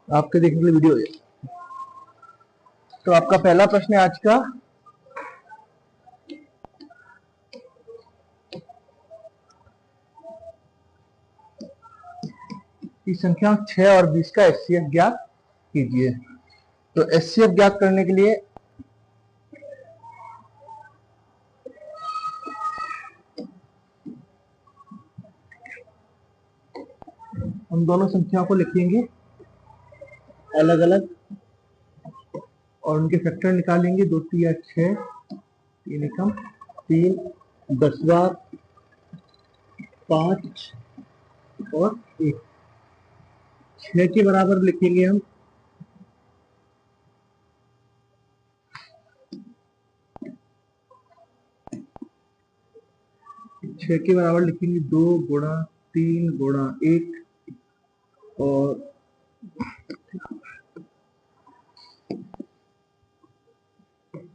आपके देखने के लिए वीडियो है। तो आपका पहला प्रश्न है आज का, कि संख्या 6 और 20 का एचसीएफ ज्ञात कीजिए। तो एचसीएफ ज्ञात करने के लिए हम दोनों संख्याओं को लिखेंगे अलग अलग और उनके फैक्टर निकालेंगे। 2 3 6, 3 एकम 3, 10 बार 5 और 1। 6 के बराबर लिखेंगे हम 2 गुणा 3 गुणा 1 और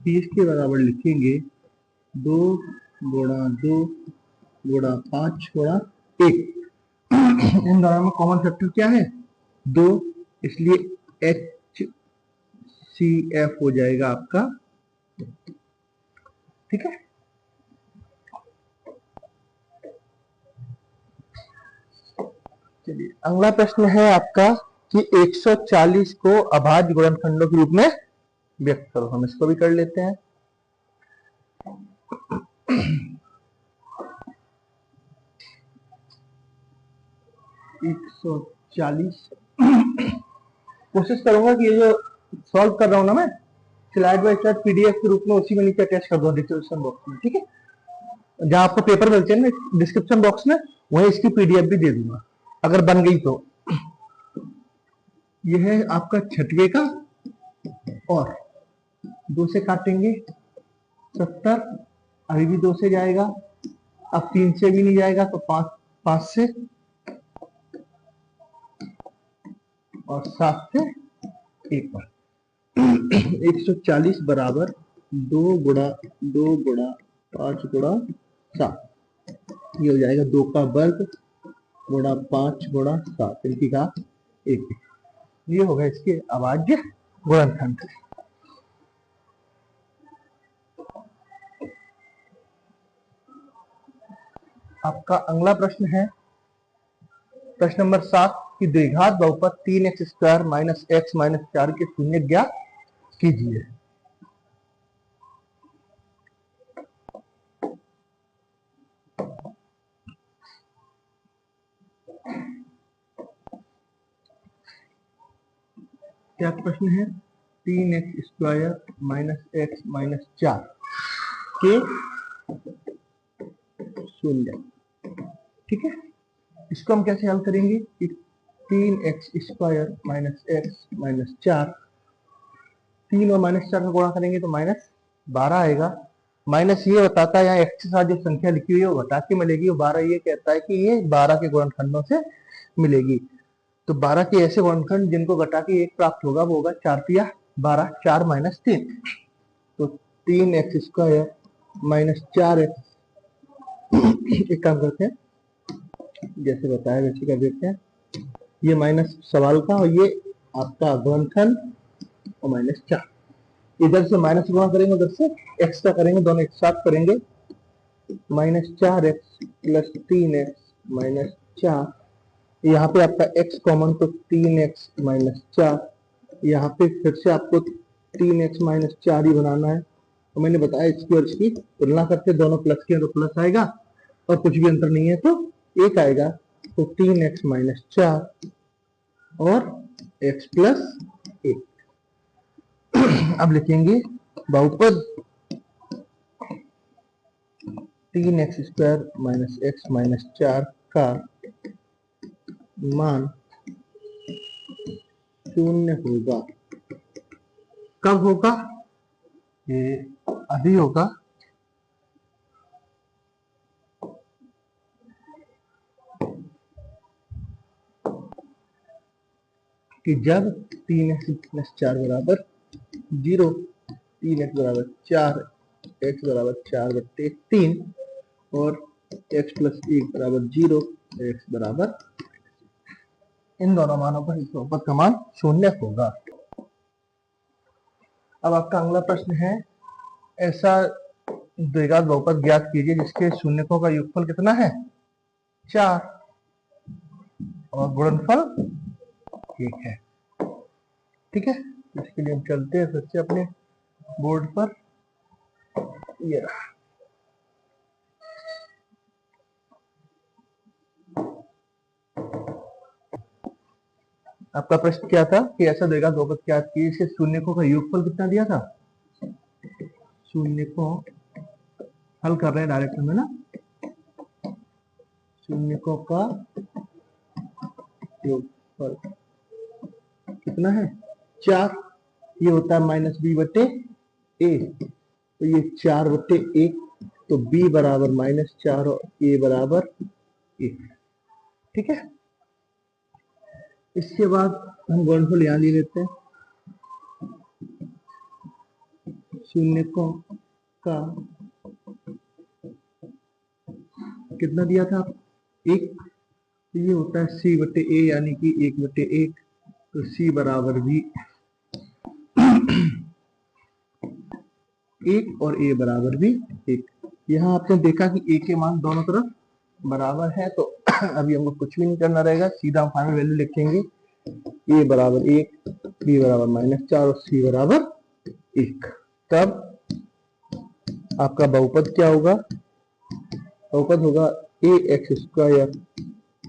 20 के बराबर लिखेंगे 2 गुणा 2 गुणा 5 गुणा 1। इन दोनों में कॉमन फैक्टर क्या है? 2, इसलिए HCF हो जाएगा आपका। ठीक है, चलिए अगला प्रश्न है आपका कि 140 को अभाज्य गुणनखंडों के रूप में व्यक्त करो। हम इसको भी कर लेते हैं। कोशिश करूंगा कि ये जो सॉल्व कर रहा हूं ना मैं, स्लाइड बाय स्लाइड पीडीएफ के रूप में उसी में नीचे अटैच कर दूंगा डिस्क्रिप्शन बॉक्स में। ठीक है, जहां आपको पेपर मिलते हैं ना डिस्क्रिप्शन बॉक्स में, वहीं इसकी पीडीएफ भी दे दूंगा अगर बन गई तो। यह है आपका छठवे का, और 2 से काटेंगे 70, अभी भी 2 से जाएगा, अब 3 से भी नहीं जाएगा तो 5 से और 7 से 1 पर। 140 बराबर 2 गुणा 2 गुणा 5 गुणा 7, ये हो जाएगा 2 का वर्ग गुणा 5 गुणा 7, इनकी का 1। ये होगा इसके अभाज्य गुणनखंड। आपका अगला प्रश्न है प्रश्न नंबर 7 की द्विघात बहुपद 3x² माइनस x माइनस 4 के शून्य ज्ञात कीजिए। क्या प्रश्न है? 3x² माइनस x माइनस 4 के शून्य। ठीक है, इसको हम कैसे हल करेंगे कि 3x² माइनस x माइनस 4, 3 और माइनस 4 का गुणा करेंगे तो माइनस 12 आएगा। माइनस ये बताता है यहाँ x के साथ जो संख्या लिखी हुई है वो घटा के मिलेगी, और 12 ये कहता है कि ये 12 के गुणनखंडों से मिलेगी। तो 12 के ऐसे गुणनखंड जिनको घटा के 1 प्राप्त होगा वो होगा 4 तिया 12, 4 माइनस 3, तो 3x² माइनस 4x। एक काम करते हैं, जैसे बताया वैसे कर देते हैं। ये माइनस सवाल का और ये आपका गुणनखंड और माइनस 4। इधर से माइनस गुणा करेंगे, उधर से एक्स का करेंगे, दोनों एक साथ करेंगे। Minus 4x plus 3x minus 4, यहाँ पे आपका x कॉमन तो 3x माइनस 4, यहाँ पे फिर से आपको 3x माइनस 4 ही बनाना है। तो मैंने बताया इसकी और इसकी तुलना करके दोनों प्लस के तो प्लस आएगा और कुछ भी अंतर नहीं है तो 1 आएगा। तो 3x माइनस 4 और x प्लस 1। अब लिखेंगे बहुपद 3x² माइनस x माइनस 4 का मान 0 होगा। कब होगा? ये अभी होगा कि जब 3x प्लस 4 बराबर 0, 3x बराबर 4, x बराबर 4/3 और x प्लस 1 बराबर 0, x बराबर। इन दोनों मानों पर इस बहुपद का मान 0 होगा। अब आपका अगला प्रश्न है, ऐसा द्विघात बहुपद ज्ञात कीजिए जिसके शून्यकों का योगफल कितना है 4 और गुणनफल 1 है। ठीक है, इसके लिए हम चलते हैं फिर से अपने बोर्ड पर। ये रहा, आपका प्रश्न क्या था कि ऐसा द्विघात बहुपद ज्ञात कीजिए इसके शून्यकों का योगफल कितना दिया था। शून्यकों हल कर रहे हैं डायरेक्ट में ना, शून्यकों का योगफल कितना है 4, ये होता है -b/a, तो ये 4/1, तो b बराबर -4 और a बराबर 1। ठीक है, इसके बाद हम गुणनफल यहां ले लेते हैं। शून्यकों का कितना दिया था 1, तो ये होता है c/a यानी कि 1/1, तो c बराबर भी 1 और a बराबर भी 1। यहाँ आपने देखा कि a के मान दोनों तरफ बराबर है, तो अभी हमको कुछ भी नहीं करना रहेगा, सीधा हम फाइनल वैल्यू लिखेंगे a बराबर 1, b बराबर -4 और c बराबर 1। तब आपका बहुपद क्या होगा, बहुपद होगा ax²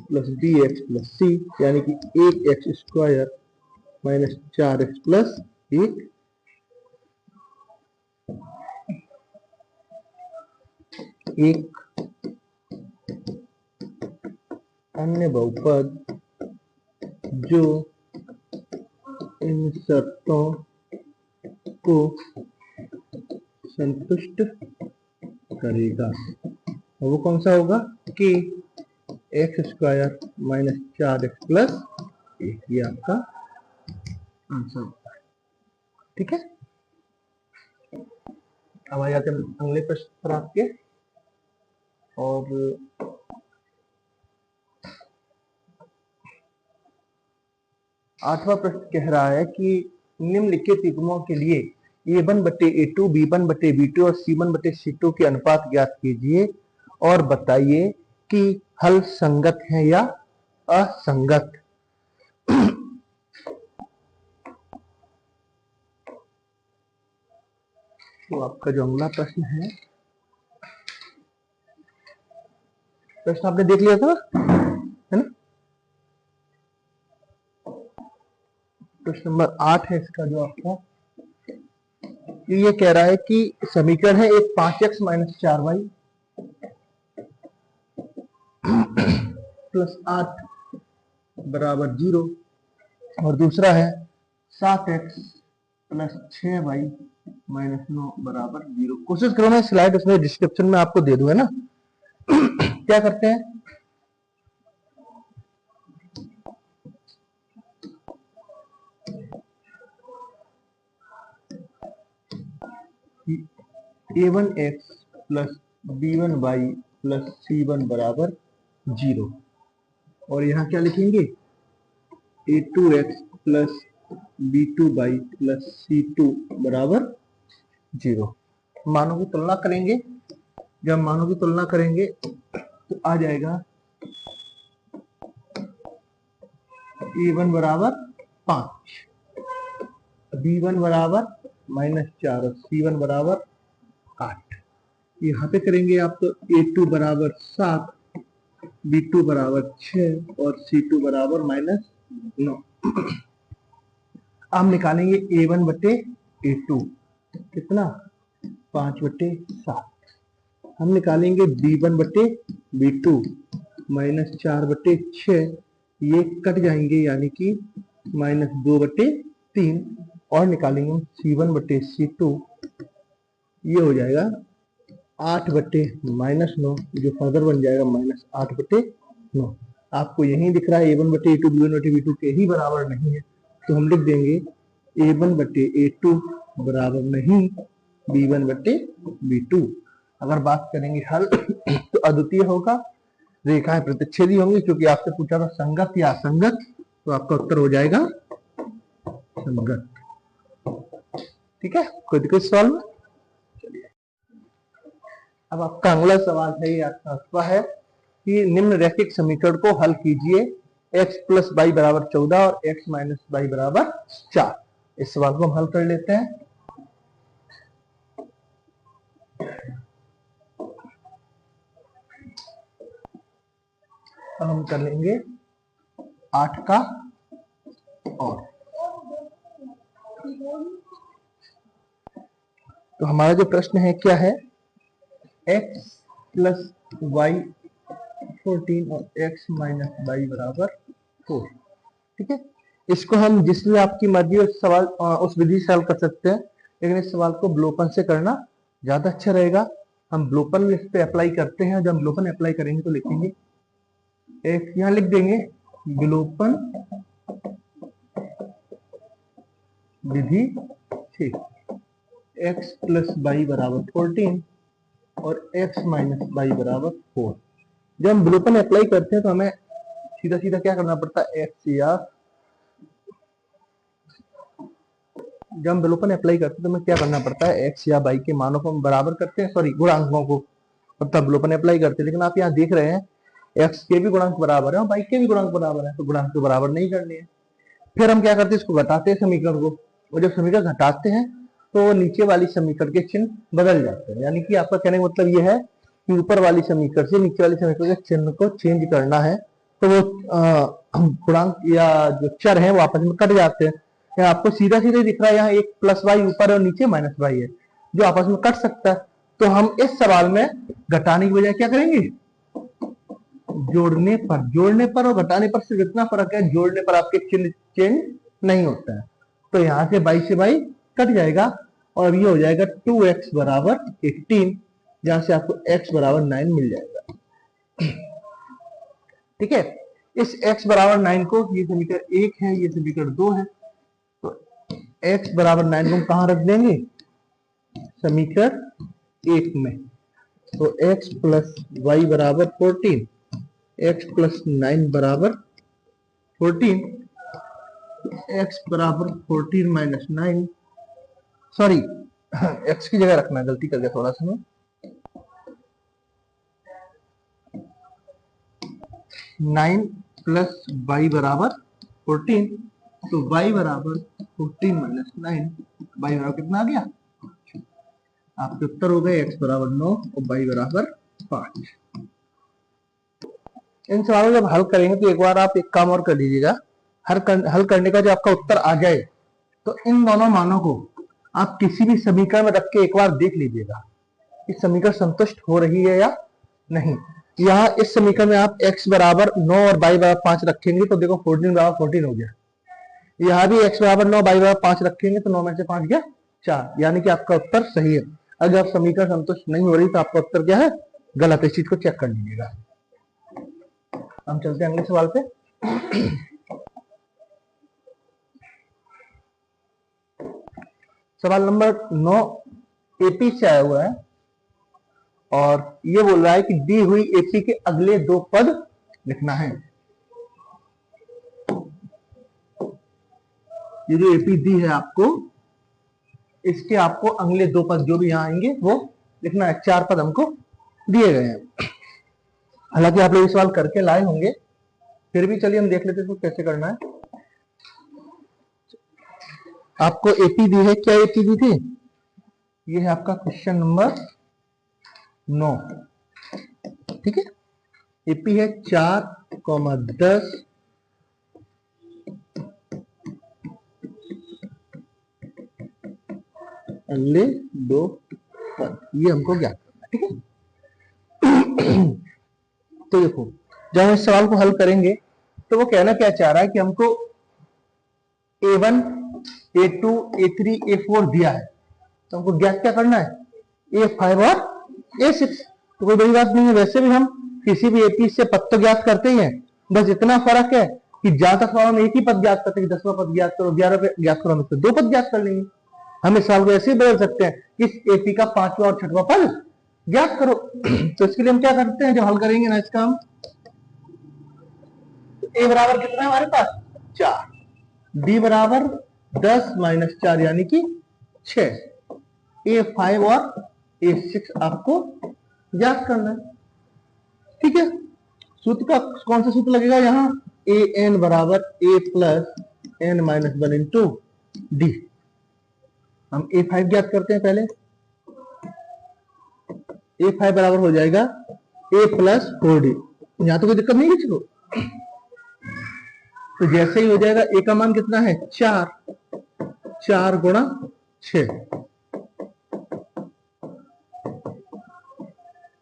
plus bx plus c, यानी कि 1x² -4x प्लस 1। एक अन्य बहुपद जो इन शर्तों को संतुष्ट करेगा, वो कौन सा होगा कि x² -4x प्लस 1, ये आपका आंसर होता है। ठीक है, अब आ जाते हैं अगले प्रश्न पर आपके। और आठवां प्रश्न कह रहा है कि निम्नलिखित युग्मों के लिए a1/a2, b1/b2 और c1/c2 के अनुपात ज्ञात कीजिए और बताइए कि हल संगत है या असंगत। तो आपका जो अगला प्रश्न है, प्रश्न आपने देख लिया था है ना, प्रश्न नंबर 8 है इसका जो आपका, ये कह रहा है कि समीकरण है एक 5x - 4y प्लस 8 बराबर 0 और दूसरा है 7x प्लस 6y -9 बराबर 0। कोशिश करो मैं स्लाइड उसमें डिस्क्रिप्शन में आपको दे दूं, है ना। क्या करते हैं, a1x plus b1y plus c1 बराबर 0, और यहाँ क्या लिखेंगे a2x plus b2y plus c2 बराबर 0। मानों की तुलना करेंगे, जब मानों की तुलना करेंगे तो आ जाएगा a1 बराबर 5, b1 बराबर -4 और c1 बराबर 8। यहाँ पे करेंगे आप तो a2 बराबर 7, b2 बराबर 6 और c2 बराबर -9। आप निकालेंगे a1/a2 कितना 5/7, हम निकालेंगे b1/b2 -4/6, ये कट जाएंगे यानी कि -2/3, और निकालेंगे c1/c2, ये हो जाएगा 8/-9, जो फर्दर बन जाएगा -8/9। आपको यही दिख रहा है a1/a2 b1/b2 के ही बराबर नहीं है, तो हम लिख देंगे a1/a2 बराबर नहीं b1/b2। अगर बात करेंगे हल तो अद्वितीय होगा, रेखाएं प्रतिच्छेदी होंगी, क्योंकि आपसे पूछा था संगत या असंगत, तो आपका उत्तर हो जाएगा संगत। ठीक है, कोई दिक्कत सवाल में? चलिए अब आपका अगला सवाल है, ये आपका है कि निम्न रैखिक समीकरण को हल कीजिए, x प्लस वाई बराबर 14 और x माइनस वाई बराबर 4। इस सवाल को हम हल कर लेते हैं। अब हम कर लेंगे 8 का और। तो हमारा जो प्रश्न है क्या है, x प्लस वाई 14 और x माइनस वाई बराबर 4। ठीक है, इसको हम जिसमें आपकी मर्जी उस सवाल उस विधि से हल कर सकते हैं, लेकिन इस सवाल को ब्लोपन से करना ज्यादा अच्छा रहेगा। हम ब्लोपन इस पे अप्लाई करते हैं। जब हम ब्लोपन अप्लाई करेंगे तो लिखेंगे, एक यहां लिख देंगे विलोपन विधि से x प्लस वाई बराबर 14 और x माइनस वाई बराबर 4। जब हम विलोपन अप्लाई करते हैं तो हमें सीधा सीधा क्या करना पड़ता है, x या जब हम विलोपन अप्लाई करते हैं तो हमें क्या करना पड़ता है, x या y के मानों को हम बराबर करते हैं, सॉरी गुणांकों को, तब विलोपन अप्लाई करते हैं। लेकिन आप यहाँ देख रहे हैं x के भी गुणांक बराबर है और y के भी गुणांक बराबर है, तो गुणांक तो बराबर नहीं करने हैं। फिर हम क्या करते हैं, इसको घटाते हैं समीकरण को, और जब समीकरण घटाते हैं तो नीचे वाली समीकरण के चिन्ह बदल जाते हैं। यानी कि आपका कहने का मतलब यह है कि ऊपर वाली समीकरण से नीचे वाली समीकरण के चिन्ह को चेंज करना है, तो वो गुणांक या जो चर है वो आपस में कट जाते हैं। यहाँ आपको सीधा सीधा दिख रहा है, यहाँ एक प्लस वाई ऊपर और नीचे माइनस वाई है जो आपस में कट सकता है। तो हम इस सवाल में घटाने की बजाय क्या करेंगे, जोड़ने पर और घटाने पर सिर्फ इतना फर्क है, जोड़ने पर आपके चिन्ह चेंज नहीं होता है। तो यहाँ से बाई से बाई कट जाएगा और ये हो जाएगा 2x बराबर 18, जहां से आपको x बराबर 9 मिल जाएगा। ठीक है, इस x बराबर 9 को, ये समीकरण 1 है, ये समीकरण 2 है, तो x बराबर 9 को हम कहां रख देंगे, समीकरण 1 में। तो x प्लस वाई बराबर 14, x प्लस 9 बराबर 14, x बराबर 14 माइनस 9, सॉरी x की जगह रखना, गलती कर गया थोड़ा सा मैं, 9 प्लस वाई बराबर 14, तो y बराबर 14 माइनस 9, y बराबर कितना आ गया, आपके उत्तर हो गए x बराबर 9 और y बराबर 5। इन सवालों जब हल करेंगे तो एक बार आप एक काम और कर लीजिएगा, हल करने का जो आपका उत्तर आ जाए तो इन दोनों मानों को आप किसी भी समीकरण में रख के एक बार देख लीजिएगा कि समीकरण संतुष्ट हो रही है या नहीं। यहाँ इस समीकरण में आप x बराबर 9 और y बराबर 5 रखेंगे तो देखो 14 बराबर 14 हो गया। यहाँ भी x बराबर 9 y बराबर 5 रखेंगे तो 9 में से 5 गया 4, यानी कि आपका उत्तर सही है। अगर आप समीकरण संतुष्ट नहीं हो रही तो आपका उत्तर क्या है, गलत है। इस चीज को चेक कर लीजिएगा। हम चलते हैं अगले सवाल पे। सवाल नंबर 9 एपी से आया हुआ है और ये बोल रहा है कि दी हुई एपी के अगले दो पद लिखना है। ये जो एपी दी है आपको, इसके आपको अगले दो पद जो भी यहां आएंगे वो लिखना है। 4 पद हमको दिए गए हैं। हालांकि आप लोग सवाल करके लाए होंगे, फिर भी चलिए हम देख लेते हैं इसको कैसे करना है। आपको एपी दी है, क्या एपी दी थी, ये है आपका क्वेश्चन नंबर 9। ठीक है, एपी है 4,10 अगले दो पद, ये हमको ज्ञात करना है। ठीक है, तो देखो जब हम इस सवाल को हल करेंगे तो वो कहना क्या चाह रहा है कि हमको A1, A2, A3, A4 दिया है, तो हमको ज्ञात क्या करना है, A5 और A6। तो कोई बड़ी बात नहीं है, वैसे भी हम किसी भी एपी से पद तो ज्ञात करते ही हैं, बस इतना फर्क है कि जहां तक हम एक ही पद ज्ञात करते हैं, 10वां पद ज्ञात करो, 11वां पद ज्ञात करो, हम इससे 2 पद ज्ञात कर लेंगे। हम इस सवाल को ऐसे ही बदल सकते हैं, इस एपी का 5वां और 6वां पद ज्ञात करो। तो इसके लिए हम क्या करते हैं, जब हल करेंगे ना इसका, हम ए बराबर कितना है हमारे पास 4, डी बराबर 10 माइनस 4 यानी कि 6। A5 और A6 आपको याद करना है, ठीक है। सूत्र का कौन सा सूत्र लगेगा यहाँ? ए एन बराबर a plus n minus 1 into d. हम A5 ज्ञात करते हैं पहले। A5 बराबर हो जाएगा A प्लस 4D। यहां तो कोई दिक्कत नहीं है किसी को। तो जैसे ही हो जाएगा, ए का मान कितना है? 4 गुणा 6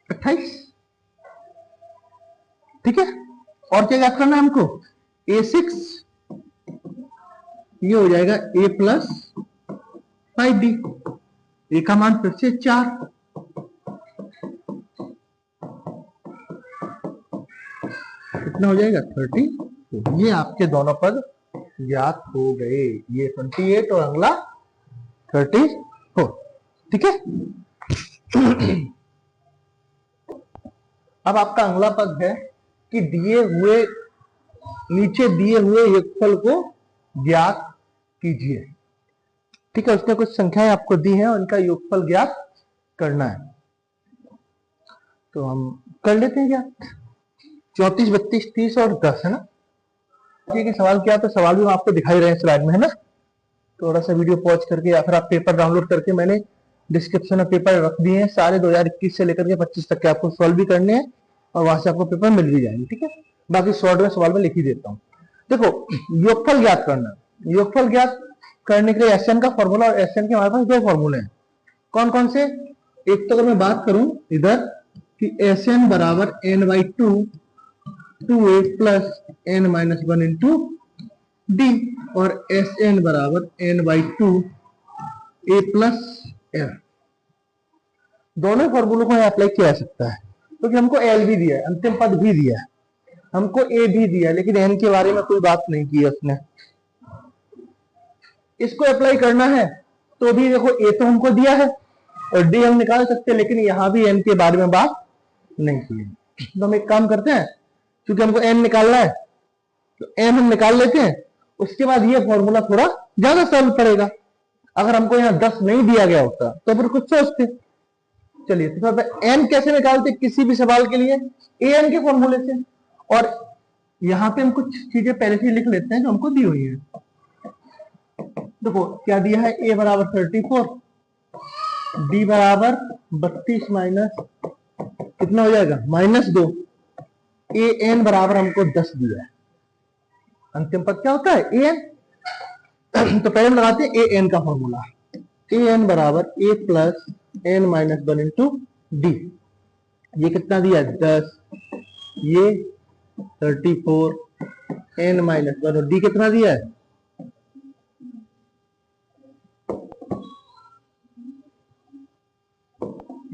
28, ठीक है। और क्या याद करना है हमको? A6 ये हो जाएगा A प्लस 5D। ए का मान फिर से 4, कितना हो जाएगा? 30। ये आपके दोनों पद ज्ञात हो गए, ये 28 और अगला 34, ठीक है। अब आपका अगला पद है कि नीचे दिए हुए योगफल को ज्ञात कीजिए, ठीक है। उसने कुछ संख्याएं आपको दी हैं, उनका योगफल ज्ञात करना है। तो हम कर लेते हैं ज्ञात। 34, 32, 30 और 10 है ना। ठीक है, सवाल क्या? तो सवाल भी आपको दिखाई रहे हैं स्लाइड में, है ना। थोड़ा सा वीडियो पॉज करके या फिर आप पेपर डाउनलोड करके, मैंने डिस्क्रिप्शन में पेपर रख दिए हैं सारे 2021 से लेकर के 25 तक के, आपको सॉल्व भी करने हैं और वहां से आपको पेपर मिल भी जाएंगे, ठीक है। बाकी शॉर्ट में सवाल में लिख ही देता हूँ। देखो, योगफल ज्ञात करना। योगफल ज्ञात करने के लिए एसएन का फॉर्मूला, और एसएन के हमारे पास दो फॉर्मूले हैं। कौन कौन से? एक तो अगर मैं बात करूं इधर कि एसएन बराबर n/2 2a plus n minus 1 into D, और एसएन बराबर n/2 a प्लस l। दोनों फॉर्मूलों को अप्लाई किया जा सकता है, क्योंकि हमको एल भी दिया है, अंतिम पद भी दिया है, हमको ए भी दिया है, लेकिन एन के बारे में कोई बात नहीं की है उसने। इसको अप्लाई करना है तो भी देखो, ए तो हमको दिया है और डी हम निकाल सकते हैं, लेकिन यहां भी एन के बारे में बात नहीं की है। तो हम एक काम करते हैं, क्योंकि हमको एन निकालना है तो एन हम निकाल लेते हैं। उसके बाद ये फॉर्मूला थोड़ा ज्यादा सरल पड़ेगा। अगर हमको यहाँ 10 नहीं दिया गया होता तो फिर कुछ सोचते। चलिए, तो एन कैसे निकालते किसी भी सवाल के लिए? ए एन के फॉर्मूले से। और यहाँ पे हम कुछ चीजें पहले से लिख लेते हैं जो हमको दी हुई है। देखो क्या दिया है? ए बराबर 34, डी बराबर 32 माइनस कितना हो जाएगा? -2। ए एन बराबर हमको 10 दिया है। अंतिम पद क्या होता है? A n. तो पहले हम लगाते हैं ए एन का फॉर्मूला। ए एन बराबर a plus n minus 1 into d. ये कितना दिया है? 10। ये 34 एन माइनस 1 और डी कितना दिया है?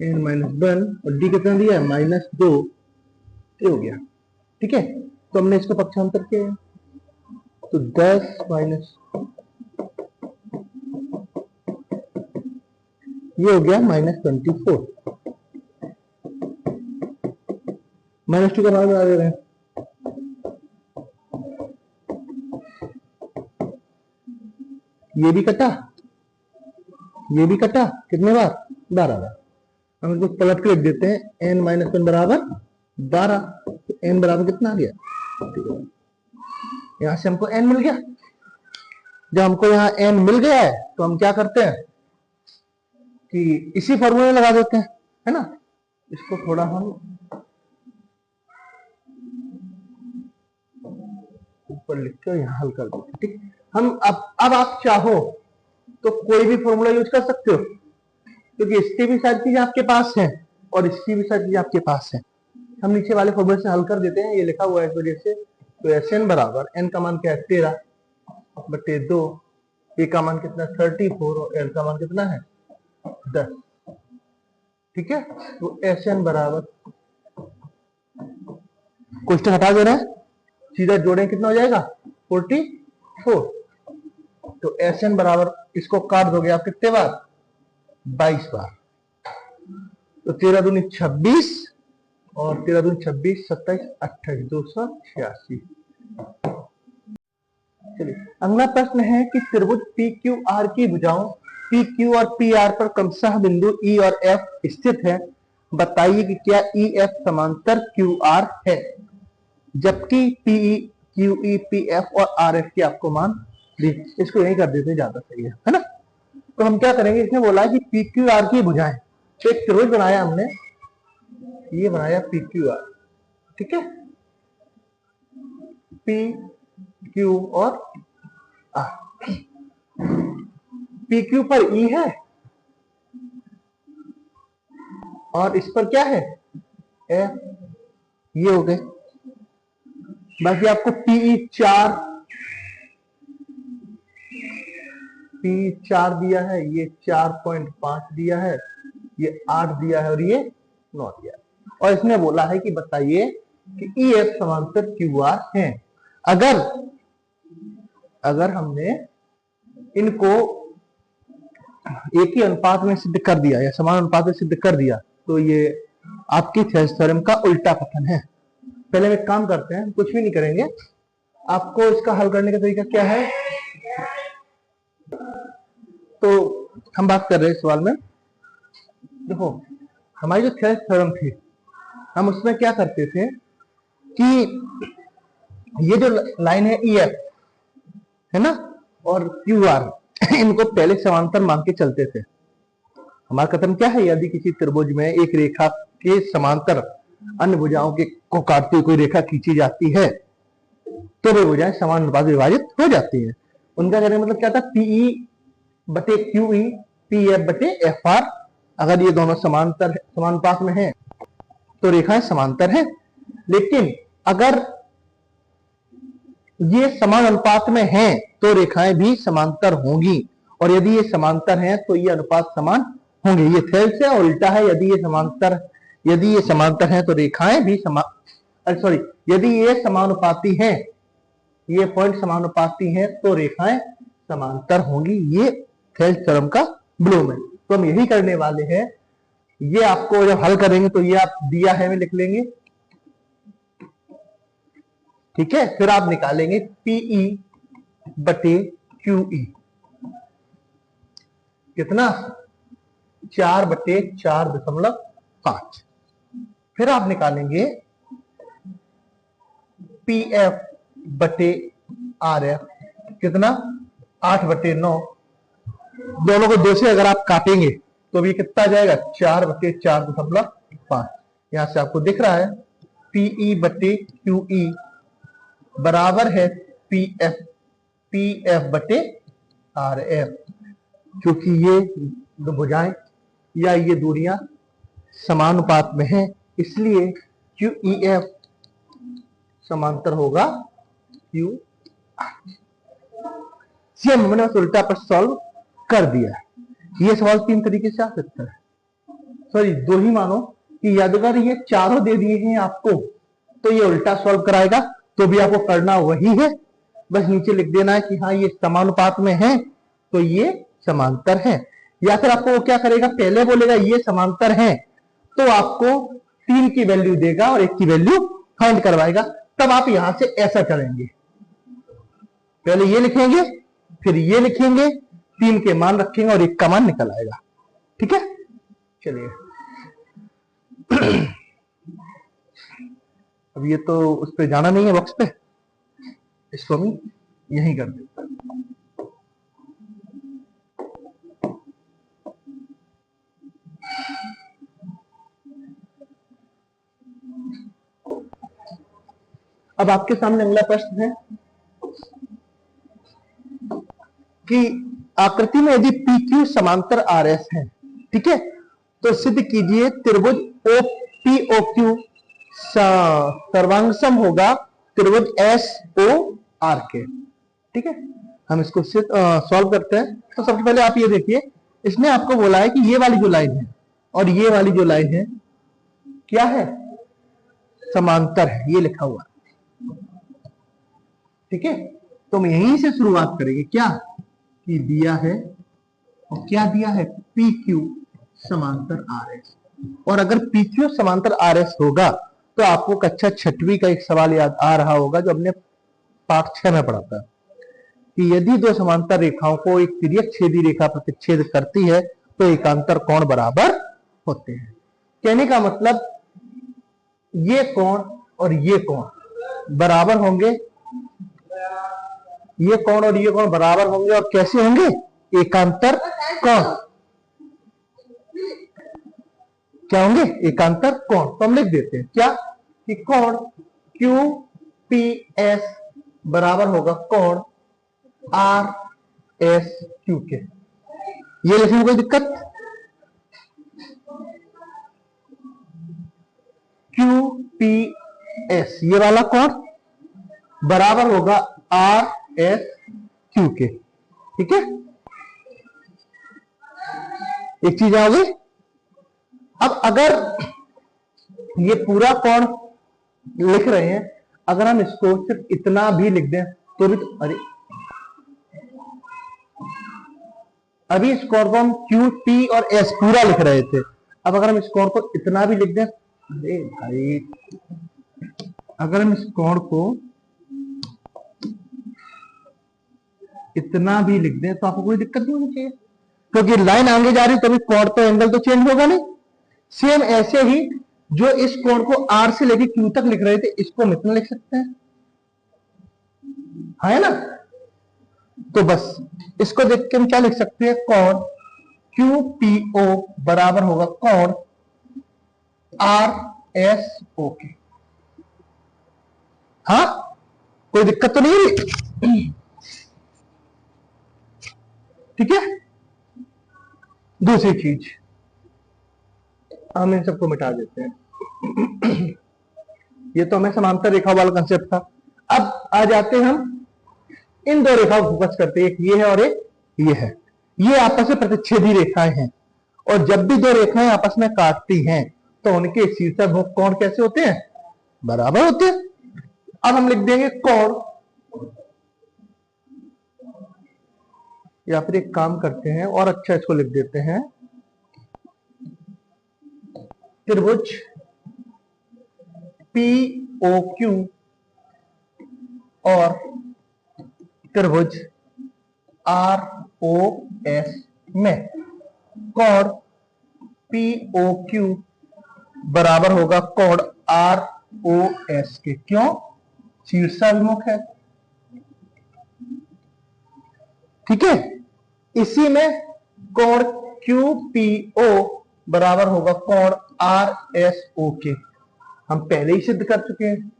एन माइनस 1 और डी कितना दिया है? -2। ये हो गया, ठीक है। तो हमने इसको पक्षांतर किया, तो 10 माइनस ये हो गया -24। -2 का भाग बना दे रहे हैं। ये भी कटा, ये भी कटा, कितने बार? 12 बार। हम इसको पलट के लिख देते हैं, n माइनस 1 बराबर 12। तो n बराबर कितना आ गया? यहां से हमको n मिल गया। जब हमको यहाँ n मिल गया है तो हम क्या करते हैं कि इसी फॉर्मूले लगा देते हैं, है ना। इसको थोड़ा हम ऊपर लिख के यहाँ हल कर देते हैं, ठीक। हम अब आप चाहो तो कोई भी फॉर्मूला यूज कर सकते हो, क्योंकि इसकी भी सारी चीजें आपके पास हैं और इसकी भी सारी चीजें आपके पास है। हम नीचे वाले फॉर्मूले से हल कर देते हैं, ये लिखा हुआ है इस वजह से। तो एस एन बराबर, एन का मान क्या है? 13/2, ए का मान कितना? 34 और एल का मान कितना है? 10, ठीक है। तो एस एन बराबर, क्वेश्चन हटा दे रहे हैं, सीधा जोड़ें, कितना हो जाएगा? 44। तो एस एन बराबर, इसको काट दोगे आप कितने बार? 22 बार। तो 13 दूनी 26 और 13 दूनी 26, 27, 28, 286। चलिए अगला प्रश्न है कि त्रिभुज पी क्यू आर की भुजाओं पी क्यू और पी आर पर क्रमशः बिंदु ई और एफ स्थित है, बताइए कि क्या ई एफ समांतर क्यू आर है, जबकि PE Q E P F और आर एफ की आपको मान दी। इसको यही कर देते ज्यादा सही है ना। तो हम क्या करेंगे, इसने बोला है कि पी क्यू आर की भुजाएं, तो एक त्रिभुज बनाया हमने, ये बनाया पी क्यू आर, ठीक है, पी क्यू और आर। पी क्यू पर ई है और इस पर क्या है एफ, ये हो गए। बाकी आपको पीई 4 दिया है, ये 4.5 दिया है, ये 8 दिया है और ये 9 दिया है। और इसने बोला है कि बताइए कि ई एफ समांतर क्यू आर है। अगर हमने इनको एक ही अनुपात में सिद्ध कर दिया या समान अनुपात में सिद्ध कर दिया तो ये आपकी थेल्स थ्योरम का उल्टा कथन है। पहले हम एक काम करते हैं, कुछ भी नहीं करेंगे, आपको इसका हल करने का तरीका क्या है। तो हम बात कर रहे हैं सवाल में, देखो हमारी जो थेल्स थ्योरम थी, हम उसमें क्या करते थे कि ये जो लाइन है ई एफ है ना और क्यू आर, इनको पहले समांतर मान के चलते थे। हमारा कथन क्या है, यदि किसी त्रिभुज में एक रेखा के समांतर अन्य भुजाओं के को काटती हुई कोई रेखा खींची जाती है तो वे भुजाएं समान अनुपात में विभाजित हो जाती हैं। उनका कहने का मतलब क्या था, पीई बटे क्यूई पी एफ बटे एफ आर, अगर ये दोनों समान अनुपात में हैं तो रेखाएं समांतर हैं। लेकिन अगर ये समान अनुपात में हैं तो रेखाएं भी समांतर होंगी, और यदि ये समांतर हैं तो ये अनुपात समान होंगे। ये थेल्स है और उल्टा है, यदि ये समांतर हैं तो रेखाएं भी यदि ये समानुपाती हैं, ये पॉइंट समानुपाती हैं तो रेखाएं समांतर होंगी। ये थेल्स थ्योरम का ब्लूम है। तो हम यही करने वाले हैं। ये आपको जब हल करेंगे तो ये आप दिया है में लिख लेंगे, ठीक है। फिर आप निकालेंगे पीई बटे क्यूई, कितना 4 बटे 4.5। फिर आप निकालेंगे पी एफ बटे आर एफ, कितना 8 बटे 9। दोनों को 2 से अगर आप काटेंगे तो भी कितना जाएगा 4 बटे 4.5। यहां से आपको दिख रहा है पीई बटे क्यूई बराबर है पी एफ बटे आर एफ, क्योंकि ये दो भुजाएं या ये दूरियां समानुपात में हैं, इसलिए क्यू ई एफ समांतर होगा क्यू आर। हमने बस उल्टा पर सॉल्व कर दिया है। ये सवाल 3 तरीके से आ सकता है, सॉरी 2 ही मानो कि अगर ये चारों दे दिए हैं आपको तो ये उल्टा सॉल्व कराएगा, तो भी आपको करना वही है, बस नीचे लिख देना है कि हाँ ये समानुपात में है तो ये समांतर है। या फिर आपको वो क्या करेगा, पहले बोलेगा ये समांतर है तो आपको 3 की वैल्यू देगा और 1 की वैल्यू फाइंड करवाएगा। तब आप यहां से ऐसा करेंगे, पहले ये लिखेंगे फिर ये लिखेंगे, 3 के मान रखेंगे और 1 का मान निकल आएगा, ठीक है। चलिए अब ये तो उस पर जाना नहीं है बॉक्स पे, इसको हम यही कर देते हैं। अब आपके सामने अगला प्रश्न है कि आकृति में यदि पी क्यू समांतर आर एस है, ठीक है, तो सिद्ध कीजिए त्रिभुज ओ पी ओ क्यू सर्वांगसम होगा त्रिभुज एस ओ आर के, ठीक है। हम इसको सॉल्व करते हैं। तो सबसे पहले आप ये देखिए, इसने आपको बोला है कि ये वाली जो लाइन है और ये वाली जो लाइन है क्या है, समांतर है, ये लिखा हुआ है, ठीक है। तो हम यहीं से शुरुआत करेंगे, क्या कि दिया है और क्या दिया है पी क्यू समांतर आर एस, और अगर पी क्यू समांतर आर एस होगा तो आपको कक्षा 6वीं का एक सवाल याद आ रहा होगा जो हमने पाठ 6 में पढ़ा था कि यदि दो समांतर रेखाओं को एक तिर्यक छेदी रेखा प्रतिच्छेद करती है तो एकांतर कोण बराबर होते हैं। कहने का मतलब ये कोण और ये कोण बराबर होंगे, ये कोण और ये कोण बराबर होंगे और कैसे होंगे? एकांतर कोण। क्या होंगे? एकांतर कोण। तो हम लिख देते हैं क्या कि कोण क्यू पी एस बराबर होगा कोण आर एस क्यू के। ये लिखने में कोई दिक्कत? क्यू पी एस ये वाला कोण बराबर होगा आर एस क्यू के। ठीक है, एक चीज आ गई। अब अगर ये पूरा कोण लिख रहे हैं, अगर हम इसको सिर्फ इतना भी लिख दें तो भी तो, अरे अभी इस कोण को हम क्यू टी और एस पूरा लिख रहे थे, अब अगर हम इस कोण को इतना भी लिख दें, अरे भाई अगर हम इस कोण को इतना भी लिख दें तो आपको कोई दिक्कत नहीं होनी चाहिए, क्योंकि लाइन आगे जा रही तभी कोण तो एंगल तो चेंज होगा नहीं। सेम ऐसे ही जो इस कोण को आर से लेकर क्यू तक लिख रहे थे, इसको हम इतना लिख सकते हैं, है ना? तो बस इसको देख के हम क्या लिख सकते हैं? कोण क्यू पी ओ बराबर होगा कोण आर एस ओ के। हाँ, कोई दिक्कत तो नहीं है? ठीक है, दूसरी चीज हम इन सबको मिटा देते हैं। ये तो हमें समांतर रेखा वाला कंसेप्ट था। अब आ जाते हैं हम इन दो रेखाओं को फोकस करते हैं, एक ये है और एक ये है। ये आपस में प्रतिच्छेदी रेखाएं हैं और जब भी दो रेखाएं आपस में काटती हैं तो उनके शीर्षक कोण कैसे होते हैं? बराबर होते हैं। अब हम लिख देंगे कोण, या फिर एक काम करते हैं और अच्छा इसको लिख देते हैं, त्रिभुज पी ओ क्यू और त्रिभुज आर ओ एस में कोण पी ओ क्यू बराबर होगा कोण आर ओ एस के। क्यों? शीर्षाभिमुख है। ठीक है, इसी में कोण क्यू पी ओ बराबर होगा कोण आर एस ओ के, हम पहले ही सिद्ध कर चुके हैं।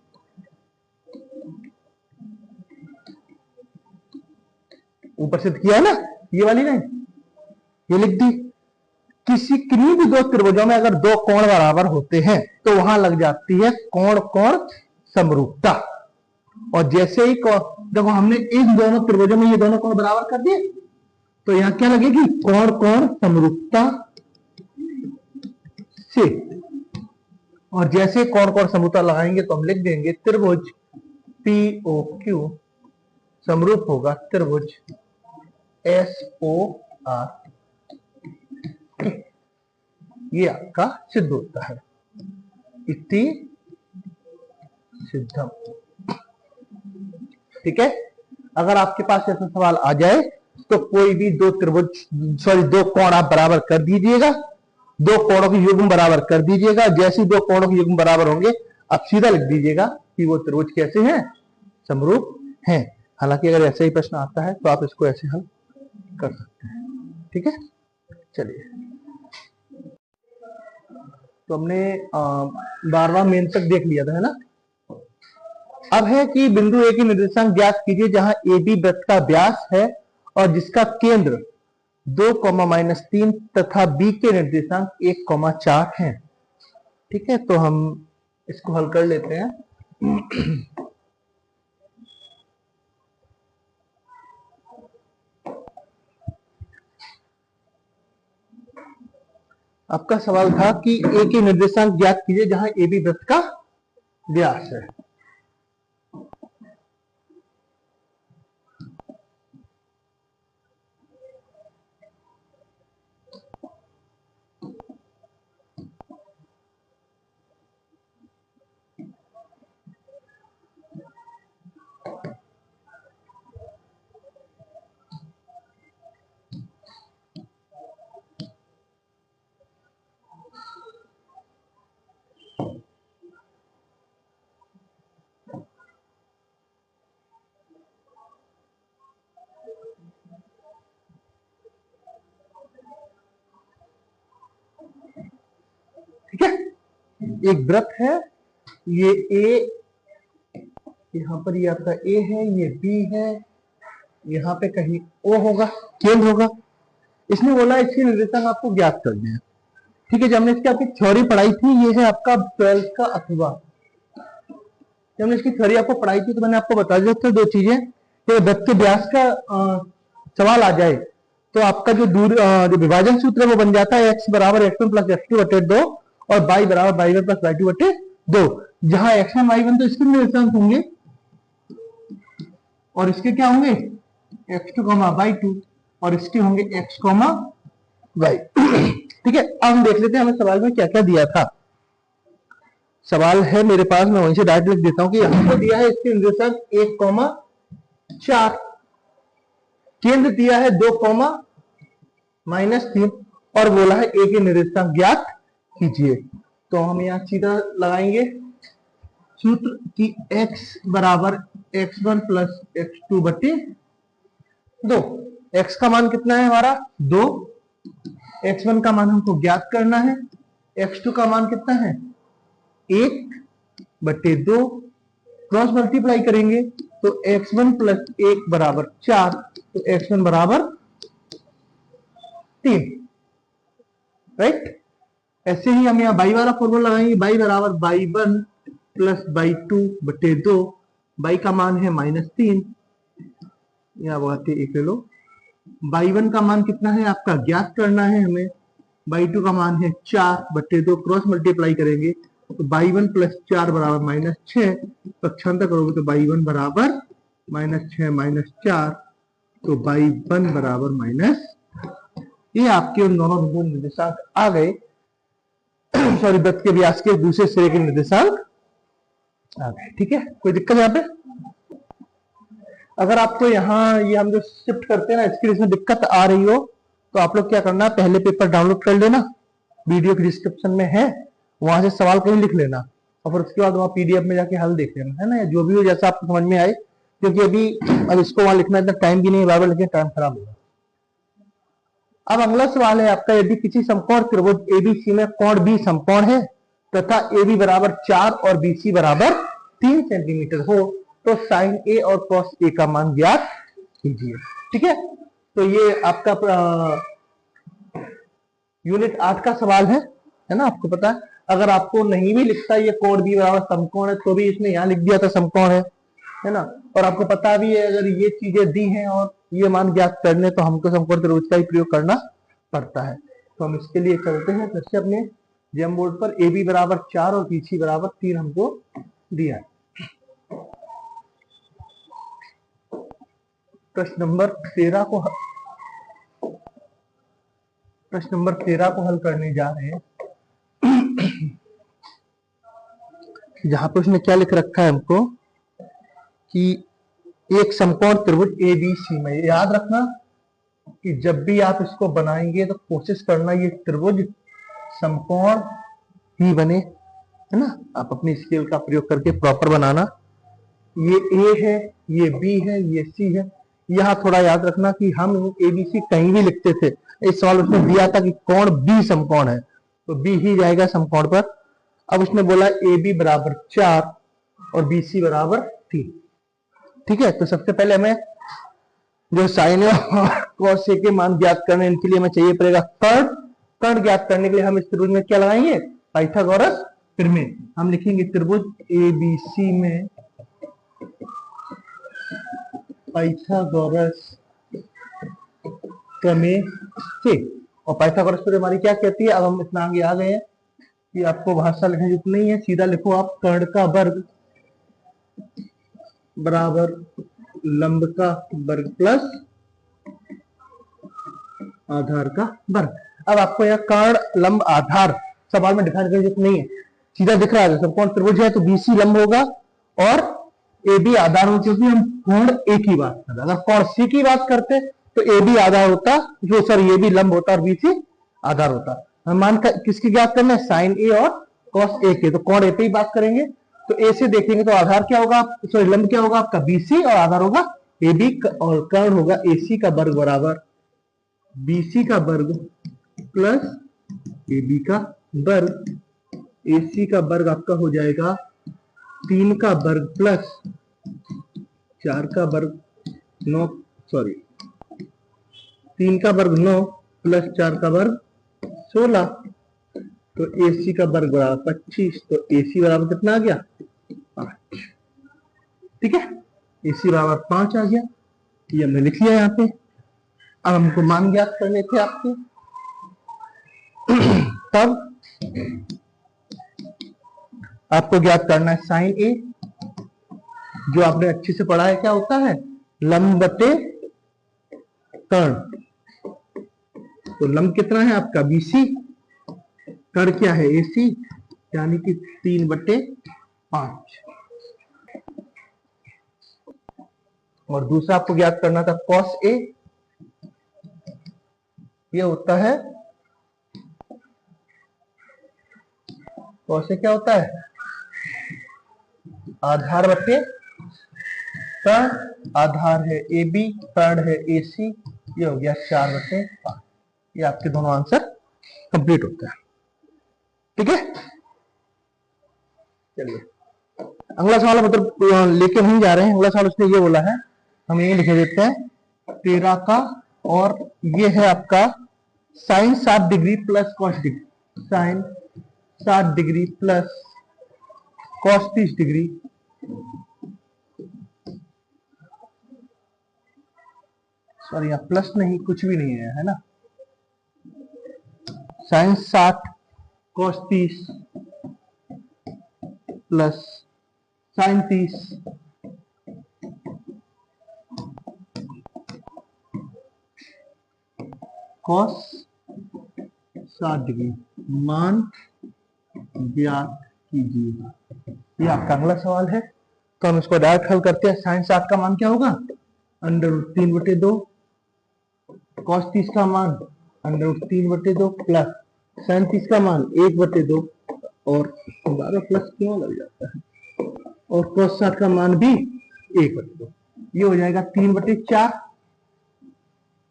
ऊपर सिद्ध किया है ना, ये वाली नहीं, ये लिख दी। किन्हीं भी दो त्रिभुजों में अगर दो कोण बराबर होते हैं तो वहां लग जाती है कोण कोण समरूपता। और जैसे ही देखो हमने इन दोनों त्रिभुजों में ये दोनों कोण बराबर कर दिए तो यहां क्या लगेगी? कोण कोण समरूपता से। और जैसे कोण कोण समरूपता लगाएंगे तो हम लिख देंगे त्रिभुज पी ओ क्यू समरूप होगा त्रिभुज एस ओ आर। ये आपका सिद्ध होता है, इति सिद्धम। ठीक है, अगर आपके पास ऐसा सवाल आ जाए तो कोई भी दो त्रिभुज दो कोण आप बराबर कर दीजिएगा, दो कोणों की युग्म बराबर कर दीजिएगा। जैसे दो कोणों की युग्म बराबर होंगे आप सीधा लिख दीजिएगा कि वो त्रिभुज कैसे हैं? समरूप हैं। हालांकि अगर ऐसे ही प्रश्न आता है तो आप इसको ऐसे हल कर सकते हैं। ठीक है, चलिए, तो हमने 12वां मेन तक देख लिया था, है ना? अब है कि बिंदु ए की निर्देशांक ज्ञात कीजिए जहां ए बी वृत्त का व्यास है और जिसका केंद्र 2, -3 तथा बी के निर्देशांक 1, 4 हैं। ठीक है, तो हम इसको हल कर लेते हैं। आपका सवाल था कि ए के निर्देशांक ज्ञात कीजिए जहां ए बी वृत्त का व्यास है। एक वृत्त है, ये ए, यहाँ पर ये आपका ए है, ये बी है, यहाँ पे कहीं ओ होगा, केंद्र होगा। इसने बोला इसके निर्देशांक आपको ज्ञात करने हैं। ठीक है, जब हमने इसकी आपकी थ्योरी पढ़ाई थी, ये है आपका 12th का अथवा। जब हमने इसकी थ्योरी आपको पढ़ाई थी तो मैंने आपको बता दिया था दो चीजें, कि वृत्त के व्यास का सवाल आ जाए तो आपका जो जो विभाजन सूत्र है वो बन जाता है x बराबर x1 प्लस x2 बटे 2 और y बराबर y1 प्लस y2 बटे 2। जहां x1 y1 तो इसके निर्देशांक होंगे और इसके क्या होंगे x2 y2 और इसके होंगे x y। ठीक है, अब हम देख लेते हैं हमें सवाल में क्या क्या दिया था। सवाल है मेरे पास, मैं वहीं से डायरेक्ट लिख देता हूं कि हमको दिया है इसके निर्देशांक 1,4, केंद्र दिया है 2,-3 और बोला है ए के निर्देशांक ज्ञात कीजिए। तो हम यहां सीधा लगाएंगे सूत्र कि x बराबर x1 प्लस x2 बटे 2। x का मान कितना है हमारा 2, x1 का मान हमको ज्ञात करना है, x2 का मान कितना है 1 बटे 2, क्रॉस मल्टीप्लाई करेंगे तो x1 प्लस 1 बराबर 4, तो x1 बराबर 3। राइट, ऐसे ही हम यहाँ y वाला फॉर्मूला लगाएंगे, y बराबर y1 प्लस y2 बटे 2, y का मान है -3, यहाँ बात एक ले लो। y1 का मान कितना है आपका ज्ञात करना है हमें, y2 का मान है 4 बटे 2, क्रॉस मल्टीप्लाई करेंगे तो y1 प्लस 4 बराबर -6, पक्षांतर करोगे तो y1 बराबर -6 -4, तो y1 बराबर ये आपके उन दोनों बिंदु निर्देशांक आ गए। सॉरी, वृत्त के व्यास के दूसरे सिरे के निर्देशांक आ गए। ठीक है, कोई दिक्कत यहाँ पे? अगर आपको यहाँ ये हम जो शिफ्ट करते हैं ना इसकी इसमें दिक्कत आ रही हो तो आप लोग क्या करना, पहले पेपर डाउनलोड कर लेना, वीडियो के डिस्क्रिप्शन में है, वहां से सवाल कहीं लिख लेना और फिर उसके बाद वहां पीडीएफ में जाके हल देख लेना, है ना, जो भी हो जैसा आपको समझ में आए, क्योंकि अभी अब इसको वहां लिखना इतना टाइम भी नहीं है, बार बार लिखने टाइम खराब होगा। अब अगला सवाल है आपका, यदि किसी समकोण त्रिभुज एबीसी में कोण बी समकोण है तथा AB बराबर 4 और BC बराबर 3 सेंटीमीटर हो तो साइन ए और कॉस ए का मान ज्ञात कीजिए। ठीक है, तो ये आपका यूनिट 8 का सवाल है ना, आपको पता है। अगर आपको नहीं भी लिखता ये कोण बी बराबर समकोण है तो भी इसने यहाँ लिख दिया था समकोण है ना, और आपको पता भी है अगर ये चीजें दी हैं और ये मान ज्ञात करने तो हमको समकोण त्रिभुज का ही प्रयोग करना पड़ता है। तो हम इसके लिए करते हैं, जैसे अपने जेम बोर्ड पर AB बराबर 4 और BC बराबर 3 हमको दिया है। प्रश्न नंबर 13 को हल करने जा रहे हैं। जहां पर उसने क्या लिख रखा है हमको कि एक समकोण त्रिभुज ABC में, याद रखना कि जब भी आप इसको बनाएंगे तो कोशिश करना ये त्रिभुज समकोण ही बने, है ना। आप अपनी स्केल का प्रयोग करके प्रॉपर बनाना। ये A है, ये B है, ये C है। यहाँ थोड़ा याद रखना कि हम ABC कहीं भी लिखते थे, इस सवाल उसने दिया था कि कोण B समकोण है तो B ही जाएगा समकोण पर। अब उसने बोला AB बराबर 4 और BC बराबर 3। ठीक है, तो सबसे पहले हमें जो साइन और कॉस ए के मान ज्ञात करने, इनके लिए हमें चाहिए पड़ेगा कर्ण ज्ञात करने के लिए हम इस त्रिभुज में क्या लगाएंगे, पाइथागोरस प्रमेय। हम लिखेंगे त्रिभुज ABC में पाइथागोरस प्रमेय से, और पाइथागोरस प्रमेय हमारी क्या कहती है, अब हम इतना आगे आ गए हैं कि आपको भाषा लिखने की नहीं है, सीधा लिखो आप कर्ण का वर्ग बराबर लंब का वर्ग प्लस आधार का वर्ग। अब आपको यहाँ कर्ण लंब आधार सवाल में दिखाने की जरूरत नहीं है, सीधा दिख रहा है। समकोण त्रिभुज है तो BC लंब होगा और AB आधार होगा, क्योंकि हम कोण A की बात कर रहे हैं। अगर कोण C की बात करते तो AB आधार होता, जो सॉरी AB लंब होता और BC आधार होता। हम मान किसकी ज्ञात करना है, साइन A और कॉस A के, तो कोण A पे ही बात करेंगे। तो A से देखेंगे तो आधार क्या होगा, सॉरी लंब क्या होगा आपका BC और आधार होगा AB और कर्ण होगा AC का वर्ग बराबर BC का वर्ग प्लस AB का वर्ग ए सी का वर्ग आपका हो जाएगा 3 का वर्ग प्लस 4 का वर्ग 9, सॉरी 3 का वर्ग 9 प्लस 4 का वर्ग 16। तो AC का वर्ग बराबर 25। तो AC बराबर कितना आ गया? 5। ठीक है, AC बराबर 5 आ गया, ये हमने लिख लिया यहाँ पे। अब हमको मान ज्ञात करने थे आपके। तब आपको ज्ञात करना है साइन ए, जो आपने अच्छे से पढ़ा है, क्या होता है? लंब बटे कर्ण। तो लंब कितना है आपका? BC, कर्ण क्या है? AC, यानी कि 3/5। और दूसरा आपको ज्ञात करना था cos A, ये होता है, cos A क्या होता है? आधार बटे कर्ण। आधार है AB, कर्ण है AC, ये हो गया 4/5। ये आपके दोनों आंसर कंप्लीट होते हैं। ठीक है, चलिए अगला सवाल मतलब लेके नहीं जा रहे हैं। अगला सवाल उसने ये बोला है, हम ये लिखे देते हैं 13 का, और ये है आपका sine 7 degree plus cos degree, sine 7 degree plus cos 30 degree, sorry यहाँ प्लस नहीं, कुछ भी नहीं है ना, sine 60 cos 30 plus sine 30 cos 60 degree, मान ज्ञात कीजिए। ये आपका अगला सवाल है। तो हम इसको डायरेक्ट हल करते हैं। साइन 60 का मान क्या होगा? √3/2, कॉस 30 का मान √3/2 प्लस साइन 30 का मान 1/2, और 12 प्लस क्यों लग जाता है, और कॉस 60 का मान भी 1/2। ये हो जाएगा 3/4,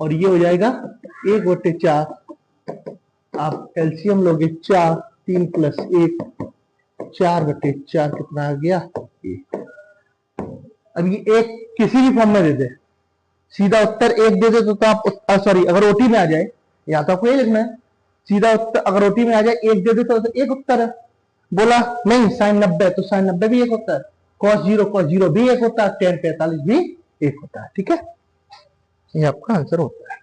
और ये हो जाएगा 1/4। आप एलसीएम लोगे 4, 3 प्लस 1, 4/4 कितना आ गया? 1। अब ये एक किसी भी फॉर्म में दे दे, सीधा उत्तर 1 दे दे तो आप, सॉरी अगर ओटी में आ जाए, या तो आपको ये लिखना है सीधा उत्तर, अगर ओटी में आ जाए 1 दे दे तो एक उत्तर है। बोला नहीं साइन 90, तो साइन 90 भी एक होता है, cos 0 भी एक होता है, tan 45 भी एक होता है। ठीक है, ये आपका आंसर होता है।